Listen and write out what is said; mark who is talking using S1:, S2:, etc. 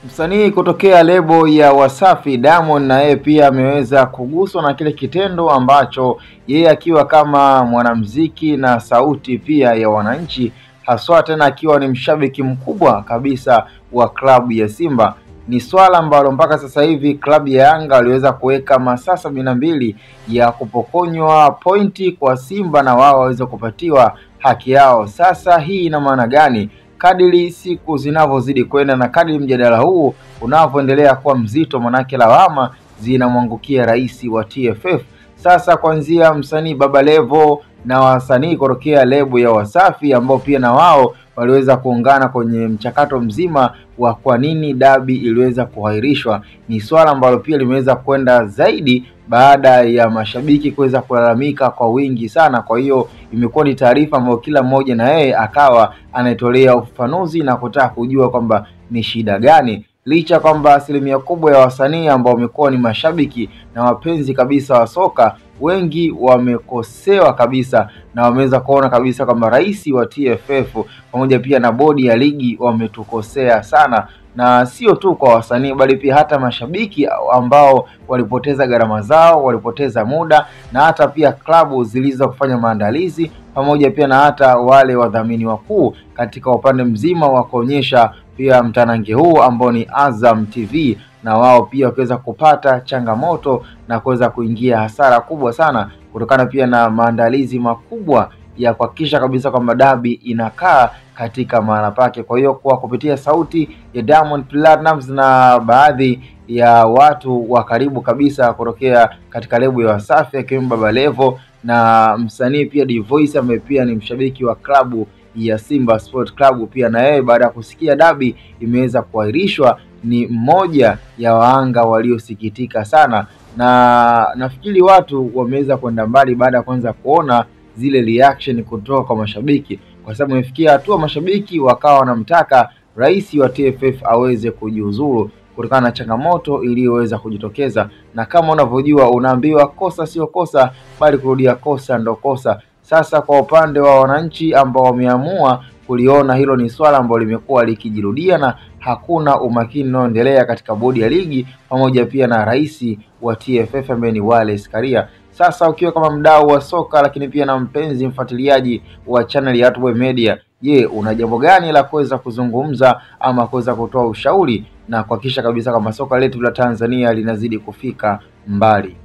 S1: Msanii kutokea lebo ya Wasafi Diamond na yeye pia ameweza kuguswa na kile kitendo ambacho yeye akiwa kama mwanamuziki na sauti pia ya wananchi, haswa tena akiwa ni mshabiki mkubwa kabisa wa klabu ya Simba. Ni swala ambalo mpaka sasa hivi klabu ya Yanga waliweza kuweka masaa 72 ya kupokonywa pointi kwa Simba na wao waweze kupatiwa haki yao. Sasa hii ina maana gani? Kadiri siku zinavyozidi kwenda na kadiri mjadala huu unavyoendelea kuwa mzito, manake lawama zinamwangukia rais wa TFF. Sasa kuanzia msanii Baba Levo na wasanii kutokea lebo ya Wasafi ambao pia na wao waliweza kuungana kwenye mchakato mzima wa kwa nini dabi iliweza kuahirishwa. Ni swala ambalo pia limeweza kwenda zaidi baada ya mashabiki kuweza kulalamika kwa wingi sana. Kwa hiyo imekuwa ni taarifa ambayo kila mmoja na yeye akawa anaitolea ufafanuzi na kutaka kujua kwamba ni shida gani, licha kwamba asilimia kubwa ya wasanii ambao wamekuwa ni mashabiki na wapenzi kabisa wa soka, wengi wamekosewa kabisa na wameweza kuona kabisa kwamba rais wa TFF pamoja pia na bodi ya ligi wametukosea sana. Na sio tu kwa wasanii bali pia hata mashabiki ambao walipoteza gharama zao, walipoteza muda, na hata pia klabu zilizo kufanya maandalizi, pamoja pia na hata wale wadhamini wakuu katika upande mzima wa kuonyesha pia mtanange huu ambao ni Azam TV, na wao pia wakiweza kupata changamoto na kuweza kuingia hasara kubwa sana kutokana pia na maandalizi makubwa ya kuhakikisha kabisa kwamba dabi inakaa katika maana pake. Kwa hiyo kwa kupitia sauti ya Diamond Platnumz na baadhi ya watu wa karibu kabisa kutokea katika lebo ya Wasafi akiwemo Baba Levo na msanii pia Dvoice ambaye pia ni mshabiki wa klabu ya Simba Sport Club, pia na yeye baada ya kusikia dabi imeweza kuahirishwa ni mmoja ya waanga waliosikitika sana. Na nafikiri watu wameweza kwenda mbali baada ya kwanza kuona zile reaction kutoka kwa mashabiki, kwa sababu imefikia hatua mashabiki wakawa wanamtaka rais wa TFF aweze kujiuzuru kutokana na changamoto iliyoweza kujitokeza. Na kama unavyojua, unaambiwa kosa sio kosa bali kurudia kosa ndo kosa. Sasa kwa upande wa wananchi ambao wameamua kuliona hilo ni swala ambalo limekuwa likijirudia na hakuna umakini unaoendelea katika bodi ya ligi pamoja pia na rais wa TFF ambaye ni Wallace Karia. Sasa ukiwa kama mdau wa soka lakini pia na mpenzi mfuatiliaji wa channel ya Hotboy Media, je, una jambo gani la kuweza kuzungumza ama kuweza kutoa ushauri na kuhakikisha kabisa kama soka letu la Tanzania linazidi kufika mbali?